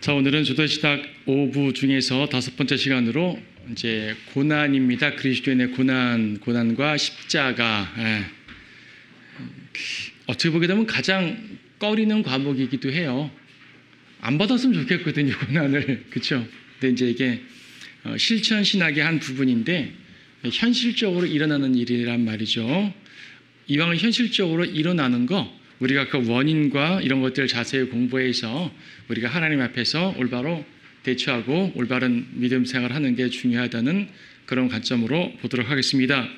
자, 오늘은 조도시작 5부 중에서 5번째 시간으로 이제 고난입니다. 그리스도인의 고난과 십자가. 어떻게 보게 되면 가장 꺼리는 과목이기도 해요. 안 받았으면 좋겠거든요, 고난을. 그렇죠? 근데 이제 이게 실천 신학의 한 부분인데 현실적으로 일어나는 일이란 말이죠. 이왕 현실적으로 일어나는 거 우리가 그 원인과 이런 것들을 자세히 공부해서 우리가 하나님 앞에서 올바로 대처하고 올바른 믿음 생활하는 게 중요하다는 그런 관점으로 보도록 하겠습니다.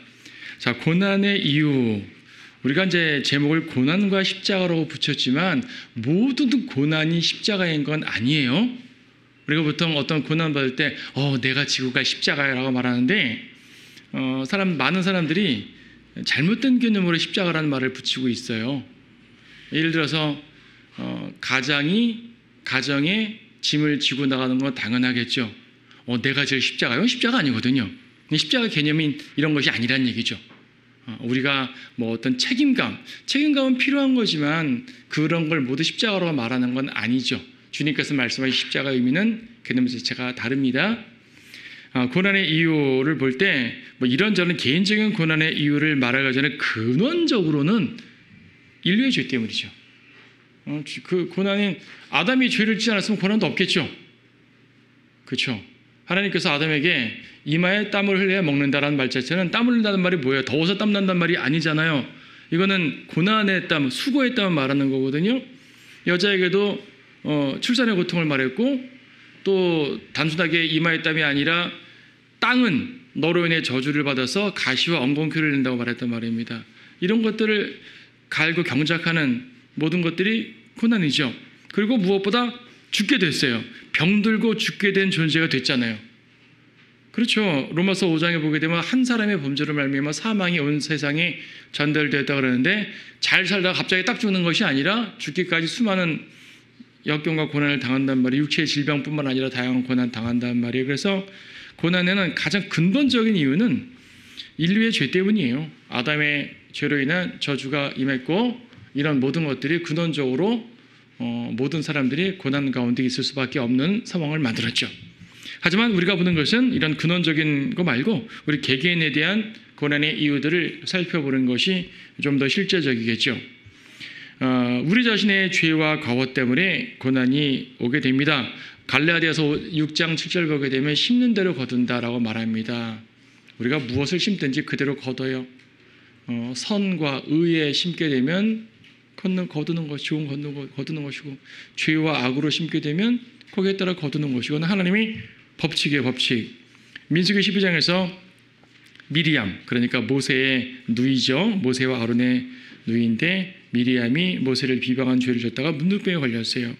자, 고난의 이유. 우리가 이제 제목을 고난과 십자가라고 붙였지만 모든 고난이 십자가인 건 아니에요. 우리가 보통 어떤 고난 받을 때 내가 지고 갈 십자가라고 말하는데 많은 사람들이 잘못된 개념으로 십자가라는 말을 붙이고 있어요. 예를 들어서 가정에 짐을 지고 나가는 건 당연하겠죠. 내가 질 십자가요? 십자가 아니거든요. 십자가 개념이 이런 것이 아니란 얘기죠. 우리가 뭐 어떤 책임감은 필요한 거지만 그런 걸 모두 십자가로 말하는 건 아니죠. 주님께서 말씀하신 십자가 의미는 개념 자체가 다릅니다. 고난의 이유를 볼 때 뭐 이런저런 개인적인 고난의 이유를 말하기 전에 근원적으로는 인류의 죄 때문이죠. 그 고난인 아담이 죄를 짓지 않았으면 고난도 없겠죠. 그렇죠? 하나님께서 아담에게 이마에 땀을 흘려야 먹는다라는 말 자체는 땀을 흘린다는 말이 뭐예요? 더워서 땀 난다는 말이 아니잖아요. 이거는 고난의 땀, 수고의 땀을 말하는 거거든요. 여자에게도 출산의 고통을 말했고 또 단순하게 이마의 땀이 아니라 땅은 너로 인해 저주를 받아서 가시와 엉겅퀴를 낸다고 말했단 말입니다. 이런 것들을 갈고 경작하는 모든 것들이 고난이죠. 그리고 무엇보다 죽게 됐어요. 병들고 죽게 된 존재가 됐잖아요. 그렇죠. 로마서 5장에 보게 되면 한 사람의 범죄로 말미암아 사망이 온 세상에 전달되었다고 그러는데 잘 살다가 갑자기 딱 죽는 것이 아니라 죽기까지 수많은 역경과 고난을 당한단 말이에요. 육체의 질병뿐만 아니라 다양한 고난 당한단 말이에요. 그래서 고난에는 가장 근본적인 이유는 인류의 죄 때문이에요. 아담의 죄로 인한 저주가 임했고 이런 모든 것들이 근원적으로 모든 사람들이 고난 가운데 있을 수밖에 없는 상황을 만들었죠. 하지만 우리가 보는 것은 이런 근원적인 거 말고 우리 개개인에 대한 고난의 이유들을 살펴보는 것이 좀 더 실제적이겠죠. 우리 자신의 죄와 과오 때문에 고난이 오게 됩니다. 갈라디아서 6장 7절 보게 되면 심는 대로 거둔다라고 말합니다. 우리가 무엇을 심든지 그대로 거둬요. 선과 의에 심게 되면 거두는 것이 좋은 거두는 것이고 죄와 악으로 심게 되면 거기에 따라 거두는 것이고 하나님이 법칙이에요. 법칙. 민수기 12장에서 미리암, 그러니까 모세의 누이죠. 모세와 아론의 누이인데 미리암이 모세를 비방한 죄를 졌다가 문둥병에 걸렸어요.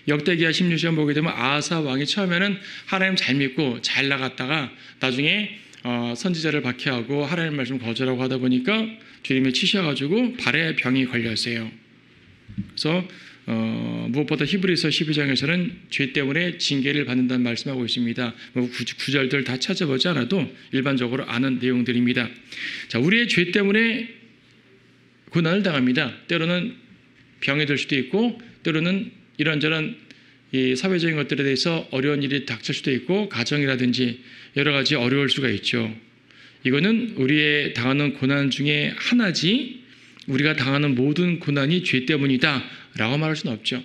역대기하 16장 보게 되면 아사 왕이 처음에는 하나님 잘 믿고 잘 나갔다가 나중에 선지자를 박해하고 하나님 말씀 거절하고 하다 보니까 주님을 치셔가지고 발에 병이 걸렸어요. 그래서 무엇보다 히브리서 12장에서는 죄 때문에 징계를 받는다는 말씀하고 있습니다. 구절들 다 찾아보지 않아도 일반적으로 아는 내용들입니다. 자, 우리의 죄 때문에 고난을 당합니다. 때로는 병이 들 수도 있고 때로는 이런저런 이 사회적인 것들에 대해서 어려운 일이 닥칠 수도 있고 가정이라든지 여러 가지 어려울 수가 있죠. 이거는 우리의 당하는 고난 중에 하나지 우리가 당하는 모든 고난이 죄 때문이다 라고 말할 수는 없죠.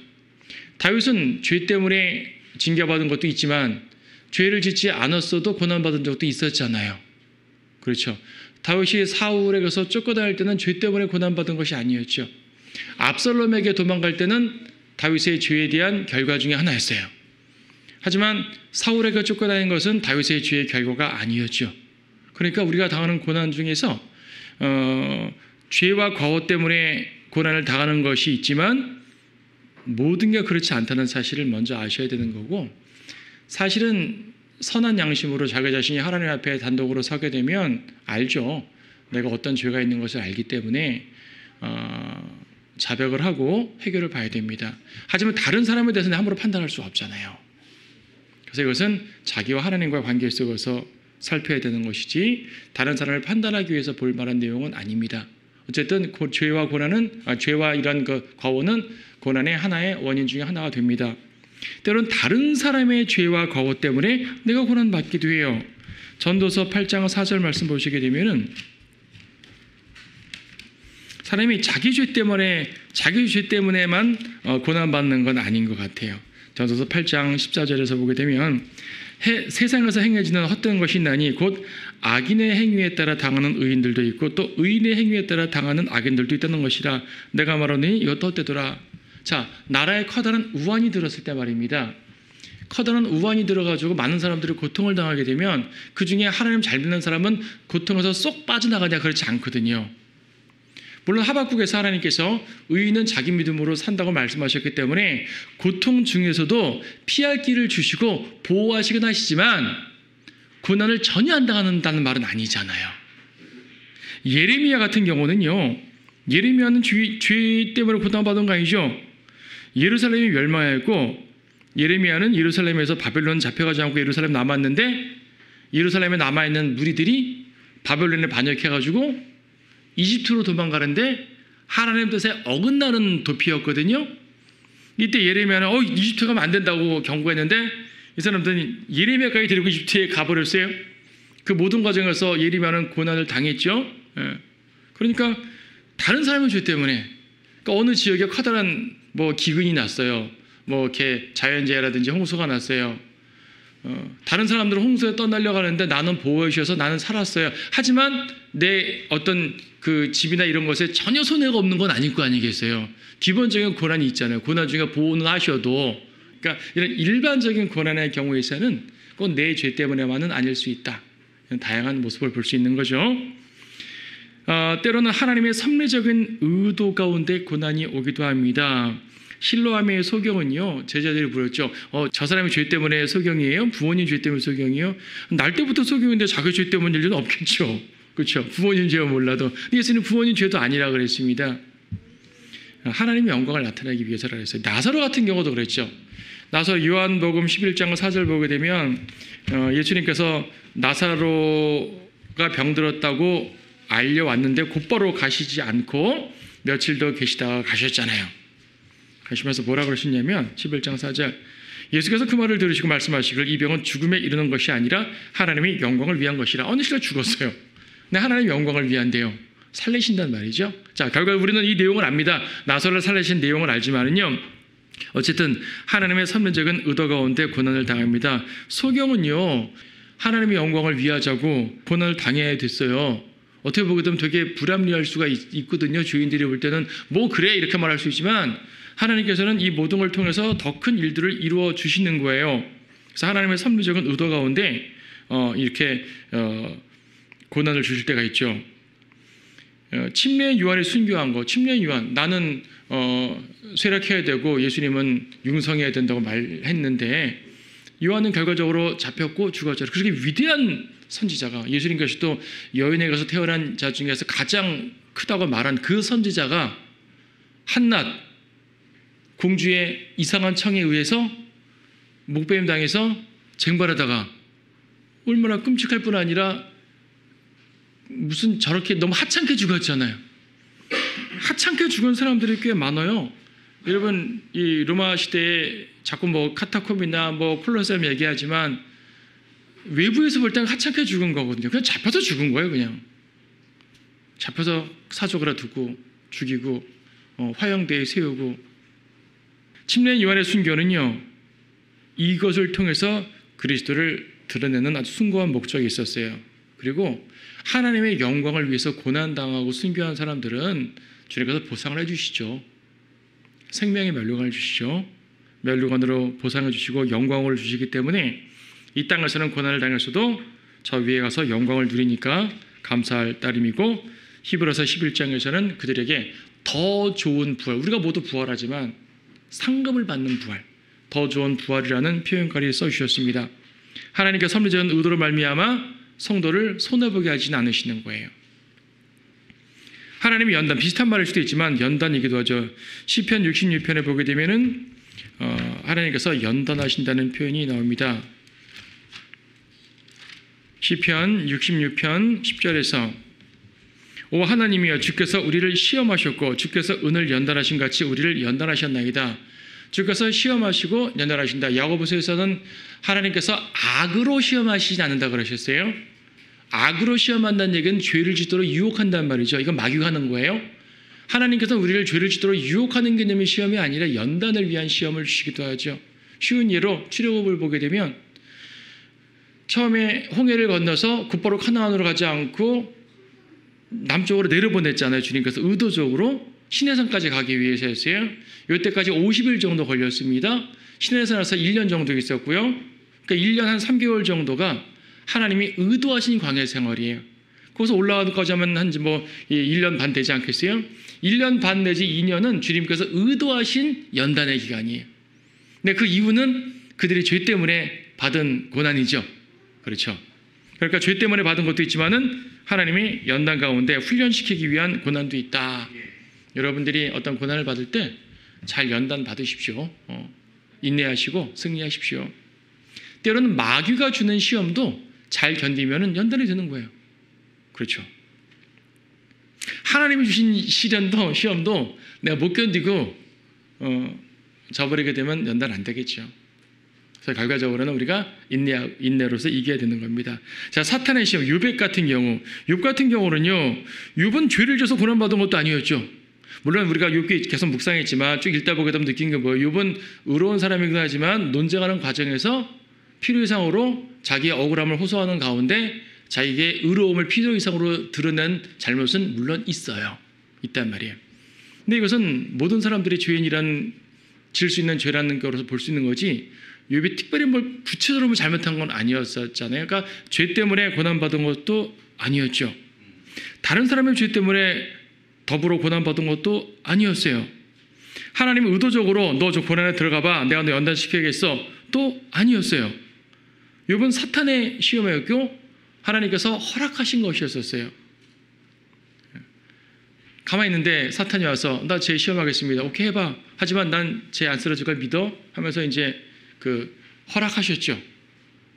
다윗은 죄 때문에 징계받은 것도 있지만 죄를 짓지 않았어도 고난받은 적도 있었잖아요. 그렇죠. 다윗이 사울에게서 쫓겨다닐 때는 죄 때문에 고난받은 것이 아니었죠. 압살롬에게 도망갈 때는 다윗의 죄에 대한 결과 중에 하나였어요. 하지만 사울에게 쫓겨다닌 것은 다윗의 죄의 결과가 아니었죠. 그러니까 우리가 당하는 고난 중에서 죄와 과오 때문에 고난을 당하는 것이 있지만 모든 게 그렇지 않다는 사실을 먼저 아셔야 되는 거고 사실은 선한 양심으로 자기 자신이 하나님 앞에 단독으로 서게 되면 알죠. 내가 어떤 죄가 있는 것을 알기 때문에 자백을 하고 해결을 봐야 됩니다. 하지만 다른 사람에 대해서는 함부로 판단할 수 없잖아요. 그래서 이것은 자기와 하나님과의 관계 속에서 살펴야 되는 것이지 다른 사람을 판단하기 위해서 볼 만한 내용은 아닙니다. 어쨌든 죄와 이런 과오는 고난의 하나의 원인 중에 하나가 됩니다. 때로는 다른 사람의 죄와 거짓 때문에 내가 고난받기도 해요. 전도서 8장 4절 말씀 보시게 되면은 사람이 자기 죄 때문에만 고난받는 건 아닌 것 같아요. 전도서 8장 14절에서 보게 되면 세상에서 행해지는 헛된 것이 있나니 곧 악인의 행위에 따라 당하는 의인들도 있고 또 의인의 행위에 따라 당하는 악인들도 있다는 것이라 내가 말하니 이것도 헛되더라. 자, 나라에 커다란 우환이 들었을 때 말입니다. 커다란 우환이 들어가지고 많은 사람들이 고통을 당하게 되면 그 중에 하나님 잘 믿는 사람은 고통에서 쏙 빠져나가냐 그렇지 않거든요. 물론 하박국에서 하나님께서 의인은 자기 믿음으로 산다고 말씀하셨기 때문에 고통 중에서도 피할 길을 주시고 보호하시긴 하시지만 고난을 전혀 안 당한다는 말은 아니잖아요. 예레미야 같은 경우는요. 예레미야는 죄 때문에 고난받은 거 아니죠. 예루살렘이 멸망했고 예레미야는 예루살렘에서 바벨론 잡혀가지 않고 예루살렘 남았는데 예루살렘에 남아있는 무리들이 바벨론에 반역해가지고 이집트로 도망가는데 하나님 뜻에 어긋나는 도피였거든요. 이때 예레미야는 이집트 가면 안 된다고 경고했는데 이 사람들은 예레미야까지 데리고 이집트에 가버렸어요. 그 모든 과정에서 예레미야는 고난을 당했죠. 그러니까 다른 사람의 죄 때문에 그러니까 어느 지역에 커다란 기근이 났어요. 이렇게 자연재해라든지 홍수가 났어요. 다른 사람들은 홍수에 떠날려가는데 나는 보호해 주셔서 나는 살았어요. 하지만 내 어떤 그 집이나 이런 것에 전혀 손해가 없는 건 아닐 거 아니겠어요. 기본적인 고난이 있잖아요. 고난 중에 보호는 하셔도 그러니까 이런 일반적인 고난의 경우에서는 꼭 내 죄 때문에만은 아닐 수 있다. 다양한 모습을 볼 수 있는 거죠. 때로는 하나님의 섭리적인 의도 가운데 고난이 오기도 합니다. 실로아미의 소경은요, 제자들이 물었죠. 저 사람의 죄 때문에 소경이에요? 부모님 죄 때문에 소경이에요? 날 때부터 소경인데 자기 죄 때문일 일은 없겠죠. 그렇죠? 부모님 죄는 몰라도. 예수님은 부모님 죄도 아니라 그랬습니다. 하나님의 영광을 나타내기 위해서라 그랬어요. 나사로 같은 경우도 그랬죠. 나사로 요한복음 11장 4절 보게 되면 예수님께서 나사로가 병들었다고 알려왔는데 곧바로 가시지 않고 며칠 더 계시다가 가셨잖아요. 가시면서 뭐라 그러셨냐면 11장 4절 예수께서 그 말을 들으시고 말씀하시기를 이 병은 죽음에 이르는 것이 아니라 하나님의 영광을 위한 것이라. 어느 시간 죽었어요. 근데 하나님의 영광을 위한데요. 살리신단 말이죠. 자, 결국 우리는 이 내용을 압니다. 나사로를 살리신 내용을 알지만은요. 어쨌든 하나님의 섭리적인 의도 가운데 고난을 당합니다. 소경은요. 하나님의 영광을 위하자고 고난을 당해야 됐어요. 어떻게 보게 되면 되게 불합리할 수가 있거든요. 주인들이 볼 때는 그래 이렇게 말할 수 있지만 하나님께서는 이 모든 걸 통해서 더 큰 일들을 이루어 주시는 거예요. 그래서 하나님의 섭리적인 의도 가운데 이렇게 고난을 주실 때가 있죠. 침례 요한이 순교한 거, 침례 요한 나는 쇠락해야 되고 예수님은 융성해야 된다고 말했는데 요한은 결과적으로 잡혔고 죽었죠. 그렇게 위대한 선지자가 예수님께서도 여인에 가서 태어난 자 중에서 가장 크다고 말한 그 선지자가 한낱 공주의 이상한 청에 의해서 목베임 당해서 쟁반하다가 얼마나 끔찍할 뿐 아니라 무슨 저렇게 너무 하찮게 죽었잖아요. 하찮게 죽은 사람들이 꽤 많아요. 여러분 이 로마 시대에 자꾸 카타콤이나 콜로세움 얘기하지만 외부에서 볼 때는 하찮게 죽은 거거든요. 그냥 잡혀서 죽은 거예요. 그냥 잡혀서 사족을 두고 죽이고 화형대에 세우고. 침례 요한의 순교는요. 이것을 통해서 그리스도를 드러내는 아주 숭고한 목적이 있었어요. 그리고 하나님의 영광을 위해서 고난당하고 순교한 사람들은 주님께서 보상을 해주시죠. 생명의 면류관을 주시죠. 면류관으로 보상해 주시고 영광을 주시기 때문에 이 땅에서는 고난을 당했어도 저 위에 가서 영광을 누리니까 감사할 따름이고 히브리서 11장에서는 그들에게 더 좋은 부활, 우리가 모두 부활하지만 상급을 받는 부활, 더 좋은 부활이라는 표현까지 써주셨습니다. 하나님께서 섭리적인 의도로 말미암아 성도를 손해보게 하지는 않으시는 거예요. 하나님이 연단, 비슷한 말일 수도 있지만 연단이기도 하죠. 시편 66편에 보게 되면은 하나님께서 연단하신다는 표현이 나옵니다. 시편 66편 10절에서 오 하나님이여 주께서 우리를 시험하셨고 주께서 은을 연단하신 같이 우리를 연단하셨나이다. 주께서 시험하시고 연단하신다. 야고보서에서는 하나님께서 악으로 시험하시지 않는다 그러셨어요. 악으로 시험한다는 얘기는 죄를 짓도록 유혹한단 말이죠. 이건 마귀가 하는 거예요. 하나님께서 우리를 죄를 짓도록 유혹하는 개념의 시험이 아니라 연단을 위한 시험을 주시기도 하죠. 쉬운 예로 출애굽을 보게 되면 처음에 홍해를 건너서 곧바로 가나안으로 가지 않고 남쪽으로 내려보냈잖아요. 주님께서 의도적으로 시내산까지 가기 위해서였어요. 이때까지 50일 정도 걸렸습니다. 시내산에서 1년 정도 있었고요. 그러니까 1년 한 3개월 정도가 하나님이 의도하신 광야 생활이에요. 거기서 올라가기까지 하면 한 1년 반 되지 않겠어요? 1년 반 내지 2년은 주님께서 의도하신 연단의 기간이에요. 근데 그 이유는 그들이 죄 때문에 받은 고난이죠. 그렇죠. 그러니까 죄 때문에 받은 것도 있지만은 하나님이 연단 가운데 훈련시키기 위한 고난도 있다. 여러분들이 어떤 고난을 받을 때 잘 연단 받으십시오. 인내하시고 승리하십시오. 때로는 마귀가 주는 시험도 잘 견디면 연단이 되는 거예요. 그렇죠. 하나님이 주신 시험도 내가 못 견디고 저버리게 되면 연단 안 되겠죠. 그래서 결과적으로는 우리가 인내로서 이겨야 되는 겁니다. 자, 사탄의 시험, 욥 같은 경우는요, 욥은 죄를 져서 고난받은 것도 아니었죠. 물론 우리가 욥기 계속 묵상했지만 쭉 읽다 보게 되면 느낀 게 뭐예요? 욥은 의로운 사람이긴 하지만 논쟁하는 과정에서 필요 이상으로 자기의 억울함을 호소하는 가운데 자기의 의로움을 필요 이상으로 드러낸 잘못은 물론 있단 말이에요. 근데 이것은 모든 사람들이 죄인이란 질 수 있는 죄라는 거로서 볼 수 있는 거지 욥이 특별히 뭘 구체적으로 잘못한 건 아니었잖아요. 그러니까 죄 때문에 고난받은 것도 아니었죠. 다른 사람의 죄 때문에 더불어 고난받은 것도 아니었어요. 하나님은 의도적으로 너 저 고난에 들어가봐. 내가 너 연단시켜야겠어. 또 아니었어요. 욥은 사탄의 시험이었고 하나님께서 허락하신 것이었어요. 가만히 있는데 사탄이 와서 나 죄 시험하겠습니다. 오케이 해봐. 하지만 난 죄 안 쓰러질 걸 믿어? 하면서 이제 허락하셨죠.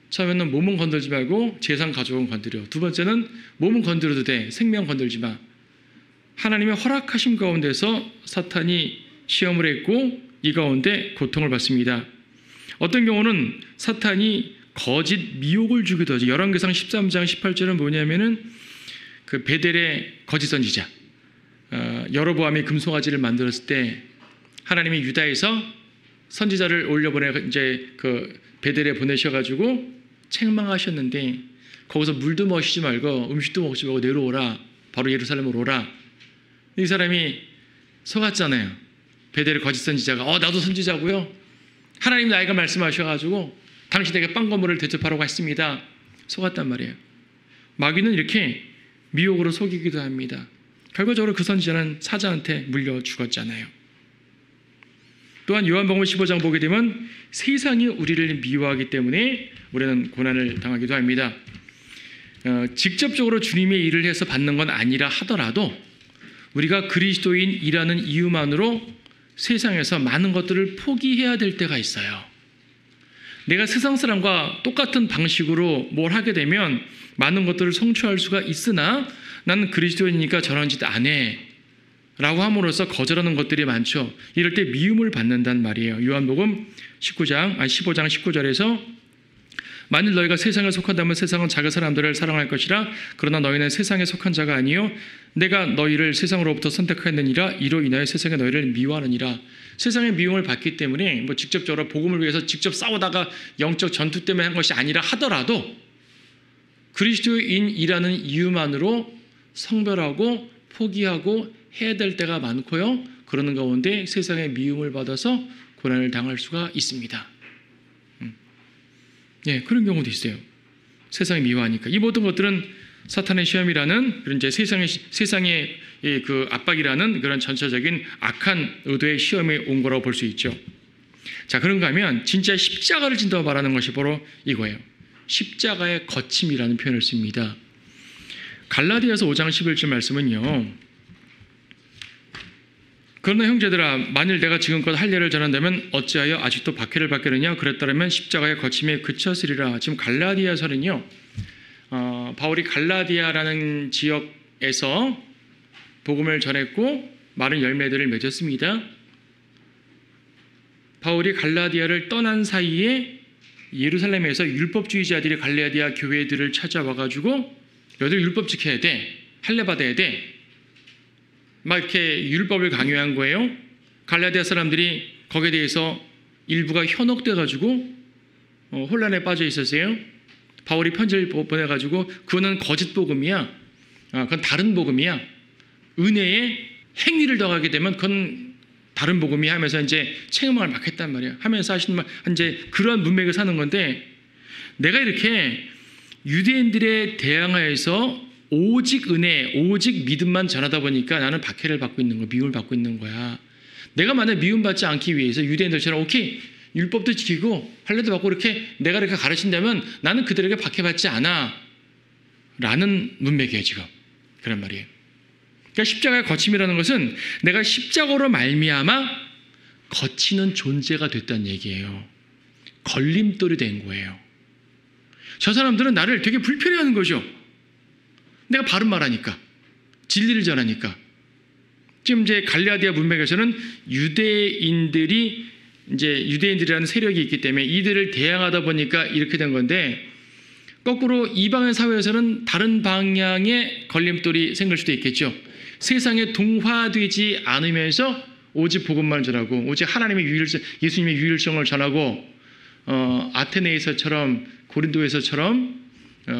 처음에는 몸은 건들지 말고 재산 가족은 건드려. 두 번째는 몸은 건드려도 돼. 생명 건들지 마. 하나님의 허락하심 가운데서 사탄이 시험을 했고 이 가운데 고통을 받습니다. 어떤 경우는 사탄이 거짓 미혹을 주기도 하죠. 열왕기상 13장 18절은 뭐냐면은 그 베델의 거짓 선지자 여로보암이 금송아지를 만들었을 때 하나님이 유다에서 선지자를 올려보내 이제 그 베델에 보내셔가지고 책망하셨는데 거기서 물도 마시지 말고 음식도 먹지 말고 내려오라. 바로 예루살렘으로 오라. 이 사람이 속았잖아요. 베델의 거짓 선지자가 나도 선지자고요. 하나님 나에게 말씀하셔가지고 당신에게 빵 건물을 대접하라고 했습니다. 속았단 말이에요. 마귀는 이렇게 미혹으로 속이기도 합니다. 결과적으로 그 선지자는 사자한테 물려 죽었잖아요. 또한 요한복음 15장 보게 되면 세상이 우리를 미워하기 때문에 우리는 고난을 당하기도 합니다. 직접적으로 주님의 일을 해서 받는 건 아니라 하더라도 우리가 그리스도인이라는 이유만으로 세상에서 많은 것들을 포기해야 될 때가 있어요. 내가 세상 사람과 똑같은 방식으로 뭘 하게 되면 많은 것들을 성취할 수가 있으나 나는 그리스도인이니까 저런 짓 안 해 라고 함으로써 거절하는 것들이 많죠. 이럴 때 미움을 받는단 말이에요. 요한복음 15장 19절에서 만일 너희가 세상에 속한다면 세상은 자기 사람들을 사랑할 것이라 그러나 너희는 세상에 속한 자가 아니요 내가 너희를 세상으로부터 선택하였느니라 이로 인하여 세상에 너희를 미워하느니라. 세상의 미움을 받기 때문에 직접적으로 복음을 위해서 직접 싸우다가 영적 전투 때문에 한 것이 아니라 하더라도 그리스도인이라는 이유만으로 성별하고 포기하고 해야 될 때가 많고요. 그러는 가운데 세상의 미움을 받아서 고난을 당할 수가 있습니다. 그런 경우도 있어요. 세상이 미워하니까. 이 모든 것들은 사탄의 시험이라는 그런 이제 세상의 그 압박이라는 그런 전체적인 악한 의도의 시험이 온 거라고 볼 수 있죠. 자, 그런가 하면 진짜 십자가를 진다고 말하는 것이 바로 이거예요. 십자가의 거침이라는 표현을 씁니다. 갈라디아서 5장 11절 말씀은요. 그러나 형제들아 만일 내가 지금껏 할례를 전한다면 어찌하여 아직도 박해를 받겠느냐 그랬더라면 십자가의 거침에 그쳤으리라. 지금 갈라디아서는요. 바울이 갈라디아라는 지역에서 복음을 전했고 많은 열매들을 맺었습니다. 바울이 갈라디아를 떠난 사이에 예루살렘에서 율법주의자들이 갈라디아 교회들을 찾아와가지고 너희들 율법 지켜야 돼, 할례 받아야 돼, 막 이렇게 율법을 강요한 거예요. 갈라디아 사람들이 거기에 대해서 일부가 현혹돼가지고 혼란에 빠져 있었어요. 바울이 편지를 보내가지고 그거는 거짓 복음이야, 그건 다른 복음이야, 은혜에 행위를 더하게 되면 그건 다른 복음이 하면서 이제 책임을 막 했단 말이에요. 하면서 하시는 말, 이제 그런 문맥을 사는 건데, 내가 이렇게 유대인들에 대항하여서 오직 은혜, 오직 믿음만 전하다 보니까 나는 박해를 받고 있는 거야, 미움을 받고 있는 거야. 내가 만약 미움받지 않기 위해서 유대인들처럼 오케이, 율법도 지키고 할례도 받고 이렇게 내가 이렇게 가르친다면 나는 그들에게 박해받지 않아 라는 문맥이에요, 지금. 그런 말이에요. 그러니까 십자가의 거침이라는 것은 내가 십자가로 말미암아 거치는 존재가 됐다는 얘기예요. 걸림돌이 된 거예요. 저 사람들은 나를 되게 불편해하는 거죠. 내가 바른 말하니까, 진리를 전하니까. 지금 이제 갈라디아 문맥에서는 유대인들이라는 세력이 있기 때문에 이들을 대항하다 보니까 이렇게 된 건데, 거꾸로 이방인 사회에서는 다른 방향의 걸림돌이 생길 수도 있겠죠. 세상에 동화되지 않으면서 오직 복음만 전하고, 오직 하나님의 유일성, 예수님의 유일성을 전하고, 아테네에서처럼, 고린도에서처럼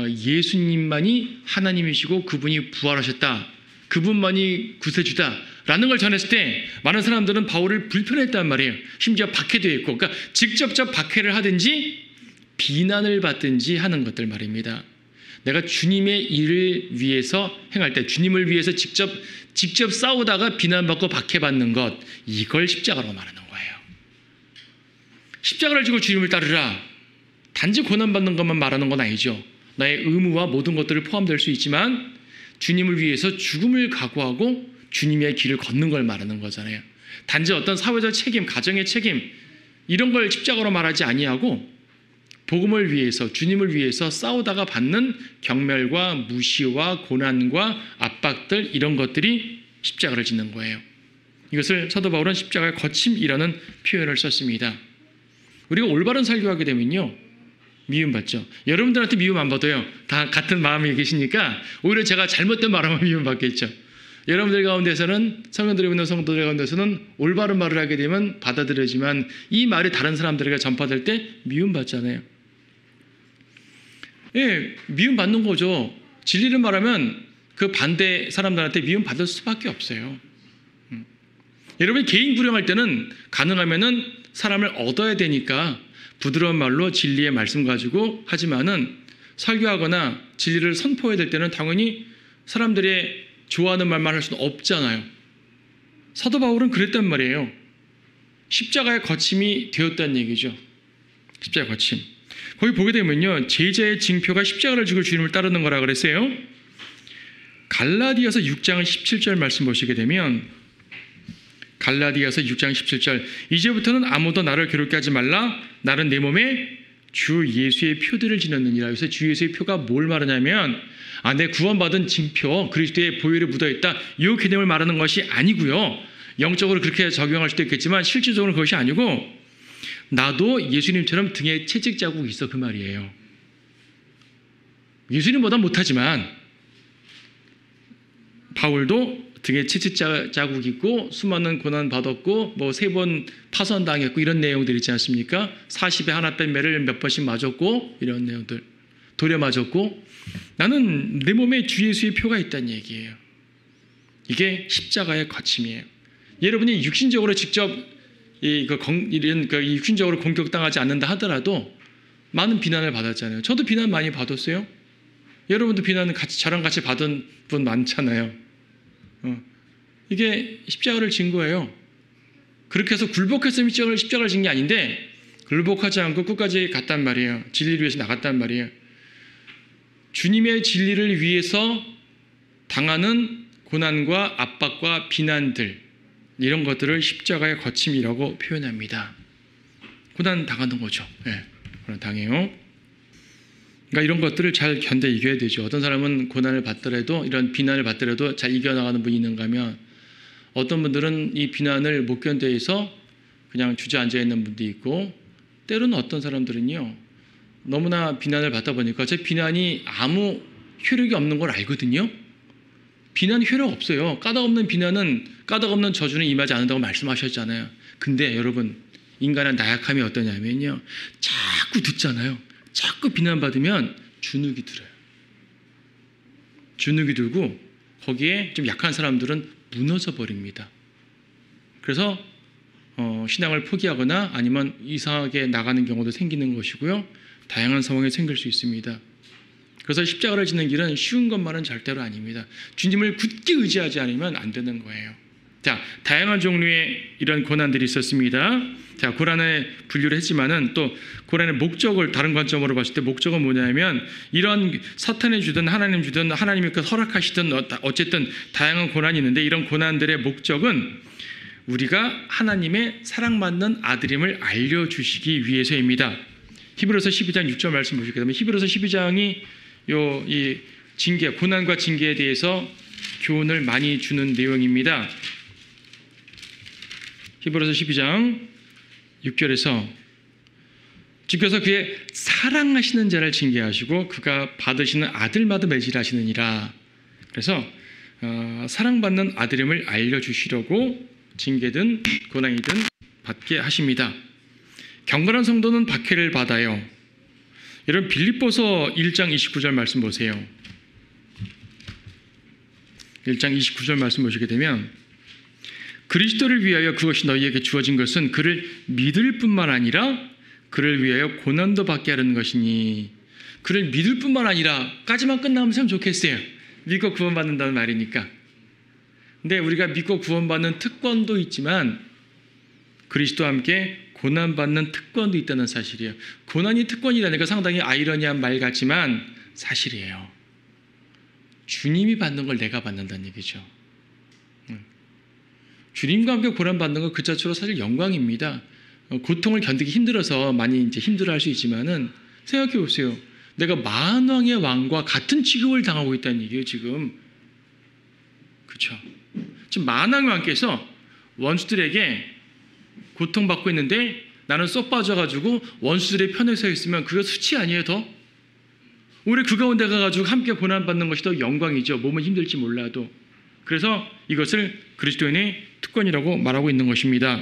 예수님만이 하나님이시고 그분이 부활하셨다, 그분만이 구세주다라는 걸 전했을 때 많은 사람들은 바울을 불편했단 말이에요. 심지어 박해도 했고, 그러니까 직접적 박해를 하든지 비난을 받든지 하는 것들 말입니다. 내가 주님의 일을 위해서 행할 때, 주님을 위해서 직접 싸우다가 비난받고 박해받는 것, 이걸 십자가로 말하는 거예요. 십자가를 지고 주님을 따르라, 단지 고난받는 것만 말하는 건 아니죠. 나의 의무와 모든 것들을 포함될 수 있지만 주님을 위해서 죽음을 각오하고 주님의 길을 걷는 걸 말하는 거잖아요. 단지 어떤 사회적 책임, 가정의 책임, 이런 걸 십자가로 말하지 아니하고 복음을 위해서, 주님을 위해서 싸우다가 받는 경멸과 무시와 고난과 압박들, 이런 것들이 십자가를 짓는 거예요. 이것을 사도 바울은 십자가의 거침이라는 표현을 썼습니다. 우리가 올바른 설교하게 되면요, 미움받죠. 여러분들한테 미움 안 받아요. 다 같은 마음이 계시니까 오히려 제가 잘못된 말하면 미움받겠죠. 여러분들 가운데서는, 성령들이 있는 성도들 가운데서는 올바른 말을 하게 되면 받아들여지만 이 말이 다른 사람들에게 전파될 때 미움받잖아요. 예, 미움받는 거죠. 진리를 말하면 그 반대 사람들한테 미움받을 수밖에 없어요. 여러분이 개인 구령할 때는 가능하면은 사람을 얻어야 되니까 부드러운 말로 진리의 말씀 가지고 하지만은, 설교하거나 진리를 선포해야 될 때는 당연히 사람들의 좋아하는 말만 할 수는 없잖아요. 사도 바울은 그랬단 말이에요. 십자가의 거침이 되었다는 얘기죠. 십자가의 거침. 거기 보게 되면요, 제자의 징표가 십자가를 지고 주님을 따르는 거라 그랬어요. 갈라디아서 6장 17절 말씀 보시게 되면, 갈라디아서 6장 17절, 이제부터는 아무도 나를 괴롭게 하지 말라, 나는 내 몸에 주 예수의 표들을 지녔느니라. 그래서 주 예수의 표가 뭘 말하냐면, 내 구원받은 징표, 그리스도의 보혈이 묻어있다, 이 개념을 말하는 것이 아니고요. 영적으로 그렇게 적용할 수도 있겠지만 실질적으로 그것이 아니고, 나도 예수님처럼 등에 채찍 자국이 있어, 그 말이에요. 예수님보다 못하지만 바울도 등에 채찍 자국 있고 수많은 고난 받았고 뭐 3번 파선당했고 이런 내용들 있지 않습니까? 40에 하나 뺀 매를 몇 번씩 맞았고 이런 내용들, 돌려 맞았고, 나는 내 몸에 주 예수의 표가 있다는 얘기예요. 이게 십자가의 거침이에요. 여러분이 육신적으로 직접 육신적으로 공격당하지 않는다 하더라도 많은 비난을 받았잖아요. 저도 비난 많이 받았어요. 여러분도 비난 저랑 같이 받은 분 많잖아요. 이게 십자가를 진 거예요. 그렇게 해서 굴복했으면 십자가를 진 게 아닌데 굴복하지 않고 끝까지 갔단 말이에요. 진리를 위해서 나갔단 말이에요. 주님의 진리를 위해서 당하는 고난과 압박과 비난들, 이런 것들을 십자가의 거침이라고 표현합니다. 고난 당하는 거죠. 네, 고난 당해요. 그러니까 이런 것들을 잘 견뎌 이겨야 되죠. 어떤 사람은 고난을 받더라도, 이런 비난을 받더라도 잘 이겨나가는 분이 있는가 하면, 어떤 분들은 이 비난을 못 견뎌서 그냥 주저앉아 있는 분도 있고, 때로는 어떤 사람들은요, 너무나 비난을 받다 보니까 제 비난이 아무 효력이 없는 걸 알거든요. 비난이 효력 없어요. 까닭없는 비난은, 까닭없는 저주는 임하지 않는다고 말씀하셨잖아요. 근데 여러분, 인간의 나약함이 어떠냐면요, 자꾸 듣잖아요. 자꾸 비난받으면 주눅이 들어요. 주눅이 들고 거기에 좀 약한 사람들은 무너져 버립니다. 그래서 신앙을 포기하거나 아니면 이상하게 나가는 경우도 생기는 것이고요. 다양한 상황이 생길 수 있습니다. 그래서 십자가를 지는 길은 쉬운 것만은 절대로 아닙니다. 주님을 굳게 의지하지 않으면 안 되는 거예요. 자, 다양한 종류의 이런 고난들이 있었습니다. 자, 고난에 분류를 했지만은 또 고난의 목적을 다른 관점으로 봤을 때 목적은 뭐냐면, 이런 사탄이 주든 하나님 주든 하나님이 허락하시든 어쨌든 다양한 고난이 있는데, 이런 고난들의 목적은 우리가 하나님의 사랑받는 아들임을 알려주시기 위해서입니다. 히브리서 12장 6절 말씀 보시게 되면, 히브리서 12장이 이 징계, 고난과 징계에 대해서 교훈을 많이 주는 내용입니다. 히브리서 12장 6절에서 주께서 그의 사랑하시는 자를 징계하시고 그가 받으시는 아들마다 매질하시느니라. 그래서 사랑받는 아들임을 알려주시려고 징계든 고난이든 받게 하십니다. 경건한 성도는 박해를 받아요. 여러분, 빌립보서 1장 29절 말씀 보세요. 1장 29절 말씀 보시게 되면, 그리스도를 위하여 그것이 너희에게 주어진 것은 그를 믿을 뿐만 아니라 그를 위하여 고난도 받게 하려는 것이니. 그를 믿을 뿐만 아니라 까지만 끝나면 참 좋겠어요. 믿고 구원받는다는 말이니까. 근데 우리가 믿고 구원받는 특권도 있지만 그리스도와 함께 고난받는 특권도 있다는 사실이에요. 고난이 특권이라니까 상당히 아이러니한 말 같지만 사실이에요. 주님이 받는 걸 내가 받는다는 얘기죠. 주님과 함께 고난받는 건 그 자체로 사실 영광입니다. 고통을 견디기 힘들어서 많이 이제 힘들어할 수 있지만은 생각해 보세요. 내가 만왕의 왕과 같은 취급을 당하고 있다는 얘기예요, 지금. 그렇죠? 지금 만왕의 왕께서 원수들에게 고통받고 있는데 나는 쏙 빠져가지고 원수들의 편에 서 있으면 그거 수치 아니에요, 더? 오히려 그 가운데 가가지고 함께 고난받는 것이 더 영광이죠. 몸은 힘들지 몰라도. 그래서 이것을 그리스도인의 특권이라고 말하고 있는 것입니다.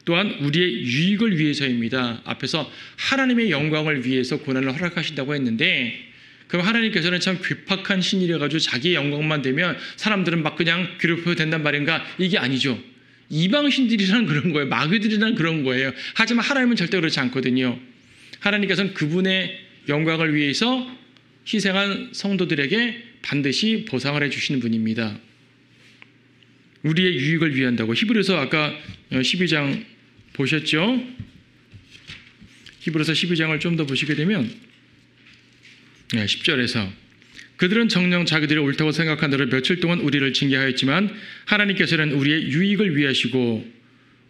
또한 우리의 유익을 위해서입니다. 앞에서 하나님의 영광을 위해서 고난을 허락하신다고 했는데, 그럼 하나님께서는 참 괴팍한 신이라 가지고 자기의 영광만 되면 사람들은 막 그냥 괴롭혀도 된단 말인가? 이게 아니죠. 이방신들이란 그런 거예요. 마귀들이란 그런 거예요. 하지만 하나님은 절대 그렇지 않거든요. 하나님께서는 그분의 영광을 위해서 희생한 성도들에게 반드시 보상을 해주시는 분입니다. 우리의 유익을 위한다고. 히브리서 아까 12장 보셨죠? 히브리서 12장을 좀 더 보시게 되면 10절에서 그들은 정녕 자기들이 옳다고 생각한 대로 며칠 동안 우리를 징계하였지만 하나님께서는 우리의 유익을 위하시고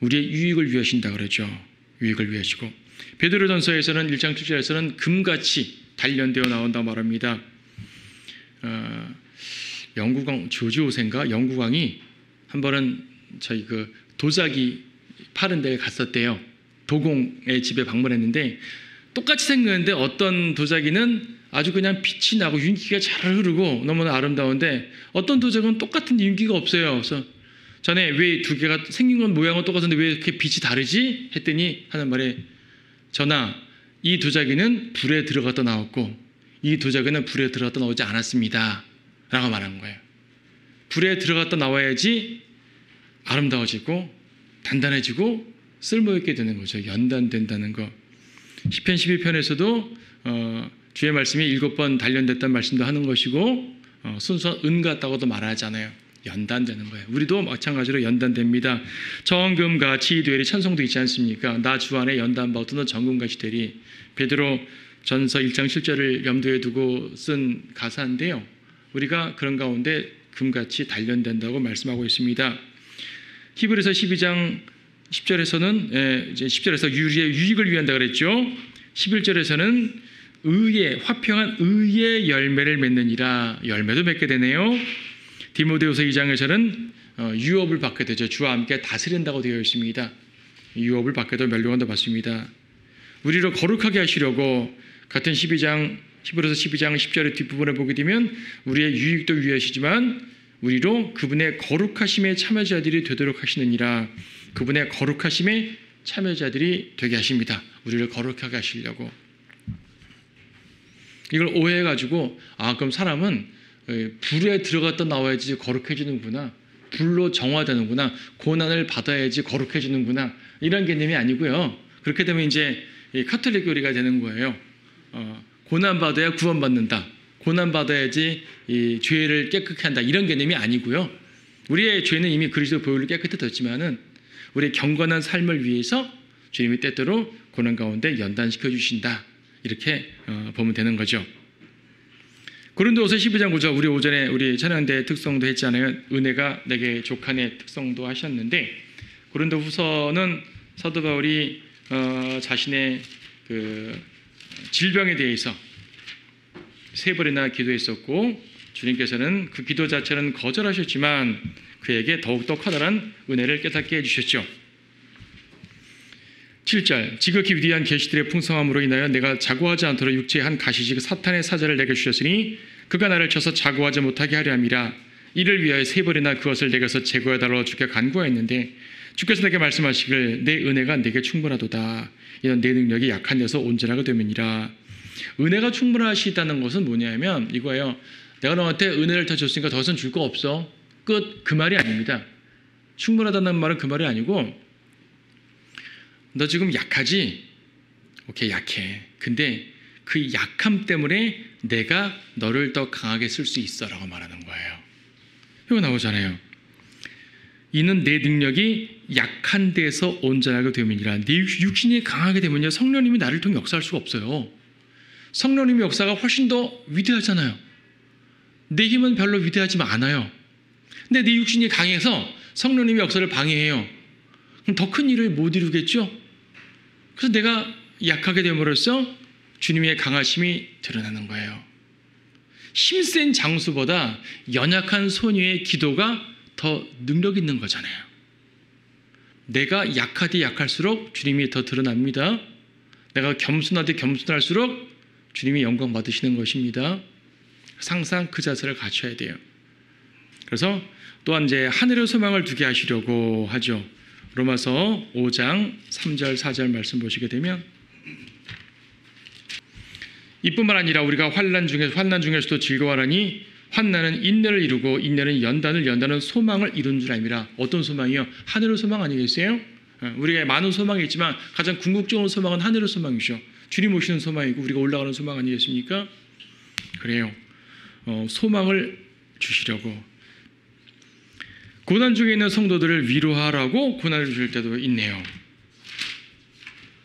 우리의 유익을 위하신다 그러죠. 유익을 위하시고. 베드로전서에서는 1장 7절에서는 금같이 단련되어 나온다고 말합니다. 영국왕 조지 5세인가 영국왕이 한 번은 저희 그 도자기 파는 데에 갔었대요. 도공의 집에 방문했는데 똑같이 생겼는데 어떤 도자기는 아주 그냥 빛이 나고 윤기가 잘 흐르고 너무나 아름다운데 어떤 도자기는 똑같은데 윤기가 없어요. 그래서 전에 왜 두 개가 생긴 건 모양은 똑같은데 왜 이렇게 빛이 다르지? 했더니 하는 말에 전하, 이 도자기는 불에 들어갔다 나왔고 이 도자기는 불에 들어갔다 나오지 않았습니다. 라고 말한 거예요. 불에 들어갔다 나와야지 아름다워지고 단단해지고 쓸모있게 되는 거죠. 연단된다는 거. 시편 11편에서도 주의 말씀이 7번 단련됐다는 말씀도 하는 것이고 순수한 은 같다고도 말하잖아요. 연단되는 거예요. 우리도 마찬가지로 연단됩니다. 정금같이 되리 찬송도 있지 않습니까? 나 주 안에 연단받아 너 정금같이 되리. 베드로 전서 1장 7절을 염두에 두고 쓴 가사인데요. 우리가 그런 가운데 금같이 단련된다고 말씀하고 있습니다. 히브리서 12장 10절에서는 이제 10절에서 우리의 유익을 위한다 그랬죠. 11절에서는 의의 화평한 의의 열매를 맺느니라. 열매도 맺게 되네요. 디모데후서 2장에서는 유업을 받게 되죠. 주와 함께 다스린다고 되어 있습니다. 유업을 받게도 멸류관도 받습니다. 우리를 거룩하게 하시려고 같은 12장 히브리서 12장 10절의 뒷부분에 보게 되면 우리의 유익도 위하시지만 우리로 그분의 거룩하심의 참여자들이 되도록 하시느니라. 그분의 거룩하심의 참여자들이 되게 하십니다. 우리를 거룩하게 하시려고. 이걸 오해해가지고 그럼 사람은 불에 들어갔다 나와야지 거룩해지는구나. 불로 정화되는구나. 고난을 받아야지 거룩해지는구나. 이런 개념이 아니고요. 그렇게 되면 이제 카톨릭 교리가 되는 거예요. 고난받아야 구원받는다. 고난받아야지 이 죄를 깨끗게 한다. 이런 개념이 아니고요. 우리의 죄는 이미 그리스도 보혈로 깨끗해졌지만은 우리의 경건한 삶을 위해서 주님이 때때로 고난 가운데 연단시켜 주신다. 이렇게 보면 되는 거죠. 고린도후서 12장 9절 우리 오전에 우리 찬양대 특성도 했잖아요. 은혜가 내게 족하네 특성도 하셨는데 고린도후서는 사도 바울이 자신의 그 질병에 대해서 3번이나 기도했었고 주님께서는 그 기도 자체는 거절하셨지만 그에게 더욱더 커다란 은혜를 깨닫게 해주셨죠. 7절 지극히 위대한 계시들의 풍성함으로 인하여 내가 자고하지 않도록 육체의 한 가시직 사탄의 사자를 내게 주셨으니 그가 나를 쳐서 자고하지 못하게 하려 함이라. 이를 위하여 3번이나 그것을 내게서 제거해달라고 주께 간구하였는데 주께서 내게 말씀하시길 내 은혜가 내게 충분하도다. 이는 내 능력이 약한 데서 온전하게 됨이니라. 은혜가 충분하시다는 것은 뭐냐면 이거예요. 내가 너한테 은혜를 더 줬으니까 더 이상 줄 거 없어. 끝. 그 말이 아닙니다. 충분하다는 말은 그 말이 아니고 너 지금 약하지? 오케이, 약해. 근데 그 약함 때문에 내가 너를 더 강하게 쓸 수 있어 라고 말하는 거예요. 이거 나오잖아요. 이는 내 능력이 약한 데서 온전하게 됨이니라. 내 육신이 강하게 되면요 성령님이 나를 통해 역사할 수가 없어요. 성령님의 역사가 훨씬 더 위대하잖아요. 내 힘은 별로 위대하지 않아요. 근데 내 육신이 강해서 성령님의 역사를 방해해요. 그럼 더 큰 일을 못 이루겠죠? 그래서 내가 약하게 됨으로써 주님의 강하심이 드러나는 거예요. 힘센 장수보다 연약한 소녀의 기도가 더 능력 있는 거잖아요. 내가 약하디 약할수록 주님이 더 드러납니다. 내가 겸손하디 겸손할수록 주님이 영광 받으시는 것입니다. 항상 그 자세를 갖춰야 돼요. 그래서 또한 이제 하늘의 소망을 두게 하시려고 하죠. 로마서 5장 3절 4절 말씀 보시게 되면 이뿐만 아니라 우리가 환난 중에서도 즐거워하니 환난은 인내를 이루고 인내는 연단은 소망을 이룬 줄 압니다. 어떤 소망이요? 하늘의 소망 아니겠어요? 우리가 많은 소망이 있지만 가장 궁극적인 소망은 하늘의 소망이죠. 주님 오시는 소망이고 우리가 올라가는 소망 아니겠습니까? 그래요. 소망을 주시려고. 고난 중에 있는 성도들을 위로하라고 고난을 주실 때도 있네요.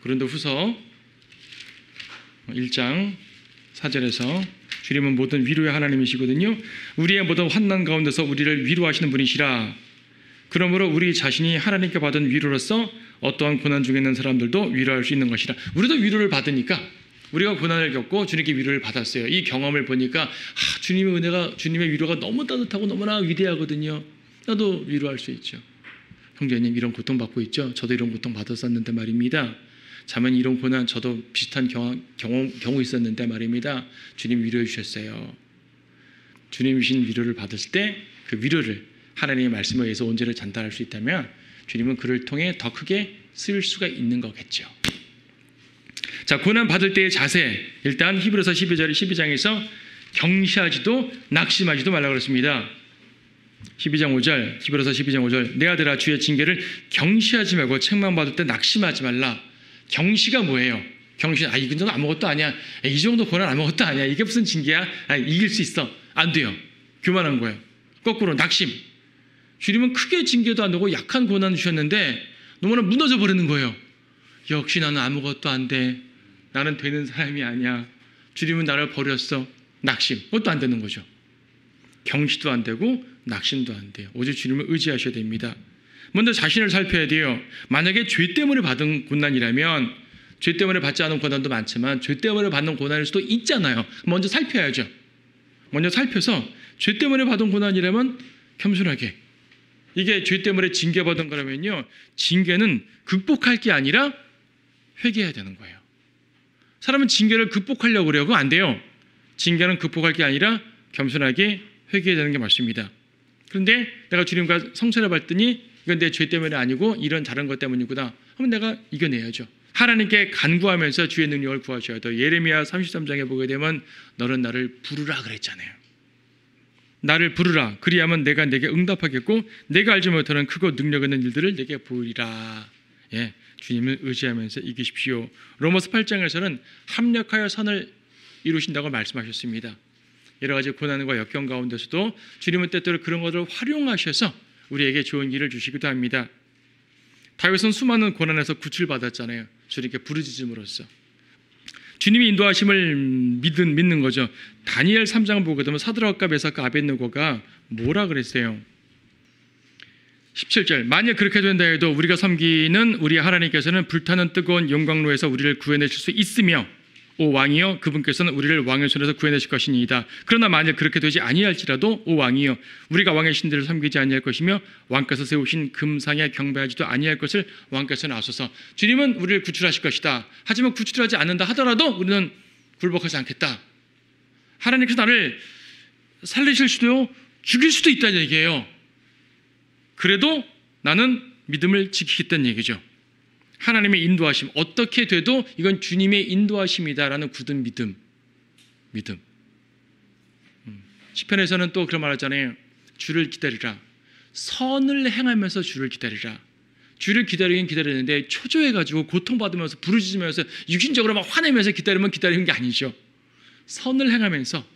고린도후서 1장 4절에서 주님은 모든 위로의 하나님이시거든요. 우리의 모든 환난 가운데서 우리를 위로하시는 분이시라. 그러므로 우리 자신이 하나님께 받은 위로로서 어떠한 고난 중에 있는 사람들도 위로할 수 있는 것이라. 우리도 위로를 받으니까 우리가 고난을 겪고 주님께 위로를 받았어요. 이 경험을 보니까 주님의 은혜가, 주님의 위로가 너무 따뜻하고 너무나 위대하거든요. 나도 위로할 수 있죠. 형제님 이런 고통받고 있죠? 저도 이런 고통 받았었는데 말입니다. 자매님 이런 고난 저도 비슷한 경우 있었는데 말입니다. 주님 위로해 주셨어요. 주님 주신 위로를 받았을 때 그 위로를 하나님의 말씀에 의해서 온전히 전달할 수 있다면 주님은 그를 통해 더 크게 쓸 수가 있는 거겠죠. 자, 고난 받을 때의 자세. 일단 히브리서 12장에서 경시하지도 낙심하지도 말라고 그랬습니다. 12장 5절, 히브리서 12장 5절. 내 아들아 주의 징계를 경시하지 말고 책망받을 때 낙심하지 말라. 경시가 뭐예요? 경시, 이 정도 아무것도 아니야. 이 정도 고난 아무것도 아니야. 이게 무슨 징계야? 이길 수 있어. 안 돼요. 교만한 거예요. 거꾸로 낙심. 주님은 크게 징계도 안 되고 약한 고난 주셨는데 너무나 무너져 버리는 거예요. 역시 나는 아무것도 안 돼. 나는 되는 사람이 아니야. 주님은 나를 버렸어. 낙심. 그것도 안 되는 거죠. 경시도 안 되고 낙심도 안 돼요. 오직 주님을 의지하셔야 됩니다. 먼저 자신을 살펴야 돼요. 만약에 죄 때문에 받은 고난이라면 죄 때문에 받지 않은 고난도 많지만 죄 때문에 받는 고난일 수도 있잖아요. 먼저 살펴야죠. 먼저 살펴서 죄 때문에 받은 고난이라면 겸손하게 이게 죄 때문에 징계받은 거라면요, 징계는 극복할 게 아니라 회개해야 되는 거예요. 사람은 징계를 극복하려고 그래요. 그거 안 돼요. 징계는 극복할 게 아니라 겸손하게 회개해야 되는 게 맞습니다. 그런데 내가 주님과 성찰해 봤더니 이건 내 죄 때문이 아니고 이런 다른 것 때문이구나 하면 내가 이겨내야죠. 하나님께 간구하면서 주의 능력을 구하셔야 돼요. 예레미야 33장에 보게 되면 너는 나를 부르라 그랬잖아요. 나를 부르라. 그리하면 내가 내게 응답하겠고 내가 알지 못하는 크고 능력 있는 일들을 내게 보이리라. 예, 주님을 의지하면서 이기십시오. 로마서 8장에서는 합력하여 선을 이루신다고 말씀하셨습니다. 여러 가지 고난과 역경 가운데서도 주님은 때때로 그런 것을 활용하셔서 우리에게 좋은 일을 주시기도 합니다. 다윗은 수많은 고난에서 구출받았잖아요. 주님께 부르짖음으로써. 주님이 인도하심을 믿는 거죠. 다니엘 3장 보게 되면 사드락과 메삭과 아벳느고가 뭐라 그랬어요? 17절, 만약 그렇게 된다 해도 우리가 섬기는 우리 하나님께서는 불타는 뜨거운 영광로에서 우리를 구해내실 수 있으며 오 왕이여 그분께서는 우리를 왕의 손에서 구해내실 것이니이다. 그러나 만약 그렇게 되지 아니할지라도 오 왕이여 우리가 왕의 신들을 섬기지 아니할 것이며 왕께서 세우신 금상에 경배하지도 아니할 것을 왕께서는 아소서. 주님은 우리를 구출하실 것이다. 하지만 구출하지 않는다 하더라도 우리는 굴복하지 않겠다. 하나님께서 나를 살리실 수도 죽일 수도 있다는 얘기예요. 그래도 나는 믿음을 지키겠다는 얘기죠. 하나님의 인도하심, 어떻게 돼도 이건 주님의 인도하심이다라는 굳은 믿음. 시편에서는 또 그런 말 하잖아요. 주를 기다리라. 선을 행하면서 주를 기다리라. 주를 기다리긴 기다리는데 초조해가지고 고통받으면서 부르짖으면서 육신적으로 막 화내면서 기다리면 기다리는 게 아니죠. 선을 행하면서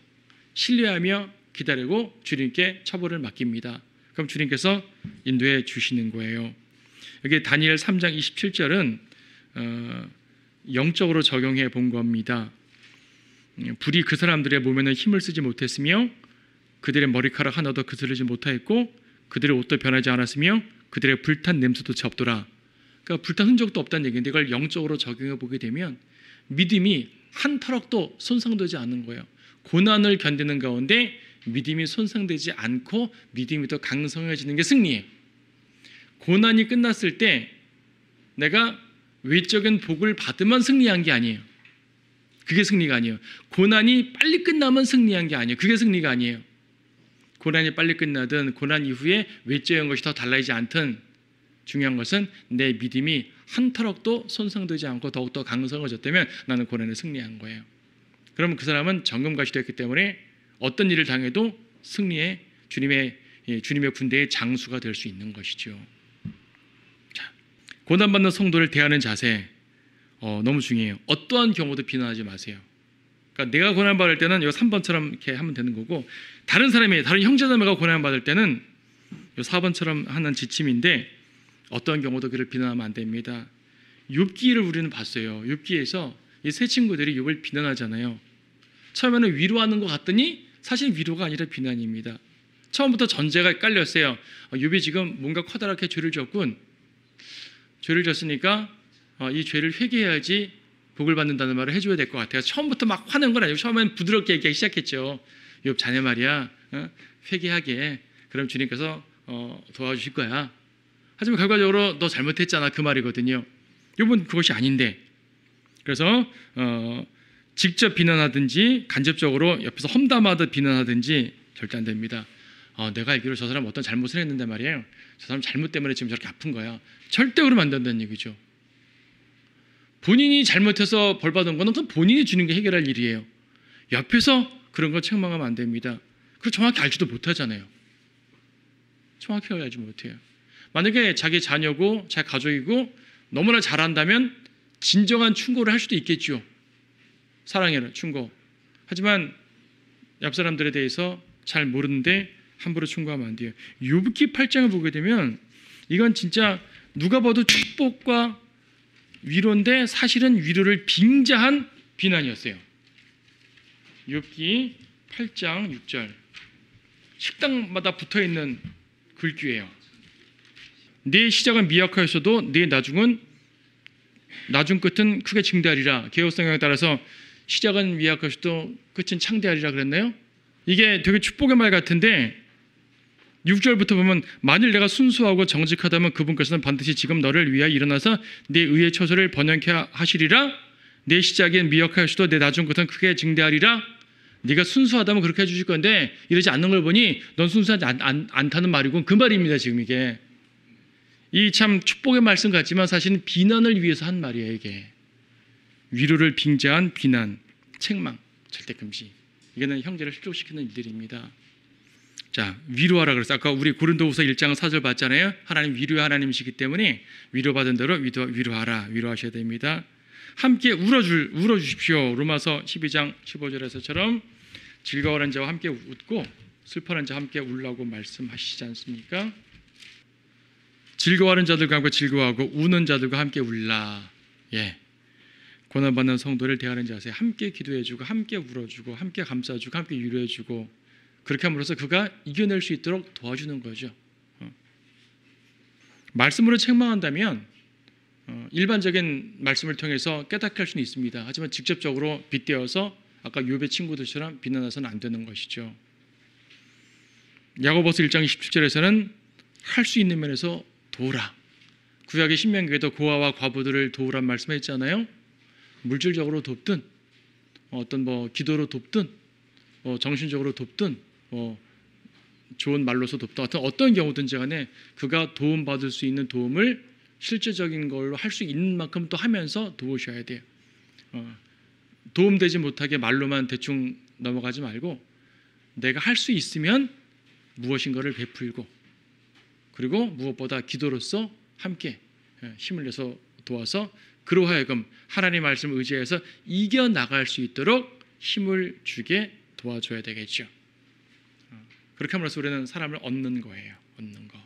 신뢰하며 기다리고 주님께 처벌을 맡깁니다. 그럼 주님께서 인도해 주시는 거예요. 여기 다니엘 3장 27절은 영적으로 적용해 본 겁니다. 불이 그 사람들의 몸에는 힘을 쓰지 못했으며 그들의 머리카락 하나도 그스르지 못하였고 그들의 옷도 변하지 않았으며 그들의 불탄 냄새도 없더라. 그러니까 불탄 흔적도 없다는 얘기인데 이걸 영적으로 적용해 보게 되면 믿음이 한 터럭도 손상되지 않는 거예요. 고난을 견디는 가운데 믿음이 손상되지 않고 믿음이 더 강성해지는 게 승리예요. 고난이 끝났을 때 내가 외적인 복을 받으면 승리한 게 아니에요. 그게 승리가 아니에요. 고난이 빨리 끝나면 승리한 게 아니에요. 그게 승리가 아니에요. 고난이 빨리 끝나든 고난 이후에 외적인 것이 더 달라지지 않든 중요한 것은 내 믿음이 한 터럭도 손상되지 않고 더욱더 강성해졌다면 나는 고난에 승리한 거예요. 그러면 그 사람은 정금같이 됐기 때문에 어떤 일을 당해도 승리의 주님의 군대의 장수가 될 수 있는 것이죠. 자, 고난받는 성도를 대하는 자세 너무 중요해요. 어떠한 경우도 비난하지 마세요. 그러니까 내가 고난받을 때는 이 3번처럼 이렇게 하면 되는 거고 다른 형제자매가 고난받을 때는 이 4번처럼 하는 지침인데 어떤 경우도 그를 비난하면 안 됩니다. 욥기를 우리는 봤어요. 욥기에서 이 세 친구들이 욥을 비난하잖아요. 처음에는 위로하는 것 같더니 사실 위로가 아니라 비난입니다. 처음부터 전제가 깔렸어요. 욥이 지금 뭔가 커다랗게 죄를 졌군. 죄를 졌으니까 이 죄를 회개해야지 복을 받는다는 말을 해줘야 될 것 같아요. 처음부터 막 화낸 건 아니고 처음엔 부드럽게 얘기하기 시작했죠. 욥 자네 말이야 회개하게 그럼 주님께서 도와주실 거야. 하지만 결과적으로 너 잘못했잖아 그 말이거든요. 욥은 그것이 아닌데 그래서 직접 비난하든지 간접적으로 옆에서 험담하듯 비난하든지 절대 안 됩니다. 내가 알기로 저 사람 어떤 잘못을 했는데 말이에요. 저 사람 잘못 때문에 지금 저렇게 아픈 거야. 절대 그러면 안 된다는 얘기죠. 본인이 잘못해서 벌 받은 거는 그건 본인이 주는 게 해결할 일이에요. 옆에서 그런 거 책망하면 안 됩니다. 그리고 정확히 알지도 못하잖아요. 정확히 알지 못해요. 만약에 자기 자녀고 자기 가족이고 너무나 잘한다면 진정한 충고를 할 수도 있겠죠. 사랑해라 충고. 하지만 옆 사람들에 대해서 잘 모르는데 함부로 충고하면 안 돼요. 욥기 8장을 보게 되면 이건 진짜 누가 봐도 축복과 위로인데 사실은 위로를 빙자한 비난이었어요. 욥기 8장 6절 식당마다 붙어있는 글귀예요. 네 시작은 미약하였어도 네 나중 끝은 크게 증대하리라. 개혁성경에 따라서 시작은 미약하여도 끝은 창대하리라 그랬나요? 이게 되게 축복의 말 같은데 6절부터 보면 만일 내가 순수하고 정직하다면 그분께서는 반드시 지금 너를 위하여 일어나서 내 의의 처소를 번영케 하시리라. 내 시작엔 미약하여서도 내 나중 끝은 크게 증대하리라. 네가 순수하다면 그렇게 해주실 건데 이러지 않는 걸 보니 넌 순수하지 않다는 말이고 그 말입니다. 지금 이게 이 참 축복의 말씀 같지만 사실은 비난을 위해서 한 말이에요. 이게 위로를 빙자한 비난, 책망, 절대 금지. 이거는 형제를 실족시키는 일들입니다. 자, 위로하라 그랬어요. 아까 우리 고린도후서 1장 4절 봤잖아요. 하나님 위로의 하나님이시기 때문에 위로받은 대로 위로하라. 위로하셔야 됩니다. 함께 울어주십시오. 로마서 12장 15절에서처럼 즐거워하는 자와 함께 웃고 슬퍼하는 자와 함께 울라고 말씀하시지 않습니까? 즐거워하는 자들과 함께 즐거워하고 우는 자들과 함께 울라. 예. 고난받는 성도를 대하는 자세 함께 기도해주고 함께 울어주고 함께 감싸주고 함께 위로해주고 그렇게 함으로써 그가 이겨낼 수 있도록 도와주는 거죠. 말씀으로 책망한다면 일반적인 말씀을 통해서 깨닫게 할 수는 있습니다. 하지만 직접적으로 빗대어서 아까 욥의 친구들처럼 비난해서는 안 되는 것이죠. 야고보서 1장 17절에서는 할 수 있는 면에서 도우라. 구약의 신명기에도 고아와 과부들을 도우란 말씀했잖아요. 물질적으로 돕든 어떤 기도로 돕든 정신적으로 돕든 좋은 말로서 돕든 어떤 경우든지 간에 그가 도움받을 수 있는 도움을 실제적인 걸로 할 수 있는 만큼 또 하면서 도우셔야 돼요. 도움되지 못하게 말로만 대충 넘어가지 말고 내가 할 수 있으면 무엇인가를 베풀고 그리고 무엇보다 기도로서 함께 힘을 내서 도와서 그로 하여금 하나님 말씀을 의지해서 이겨나갈 수 있도록 힘을 주게 도와줘야 되겠죠. 그렇게 함으로써 우리는 사람을 얻는 거예요. 얻는 거.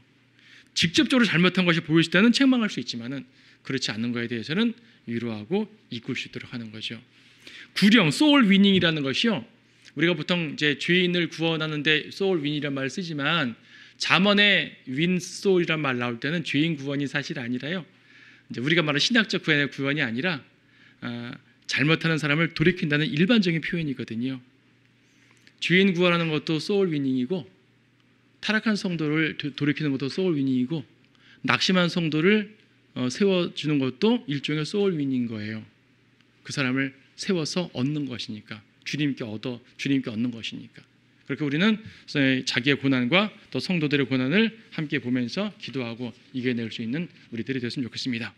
직접적으로 잘못한 것이 보일 때는 책망할 수 있지만은 그렇지 않는 것에 대해서는 위로하고 이끌 수 있도록 하는 거죠. 구령, 소울 위닝이라는 것이요. 우리가 보통 이제 죄인을 구원하는데 소울 윈이라는 말을 쓰지만 잠언에 윈 소울이란 말 나올 때는 죄인 구원이 사실 아니라요. 이제 우리가 말하는 신학적 구원이 아니라 잘못하는 사람을 돌이킨다는 일반적인 표현이거든요. 죄인 구원하는 것도 소울 위닝이고 타락한 성도를 돌이키는 것도 소울 위닝이고 낙심한 성도를 세워주는 것도 일종의 소울 위닝인 거예요. 그 사람을 세워서 얻는 것이니까 주님께 얻는 것이니까. 그렇게 우리는 자기의 고난과 또 성도들의 고난을 함께 보면서 기도하고 이겨낼 수 있는 우리들이 되었으면 좋겠습니다.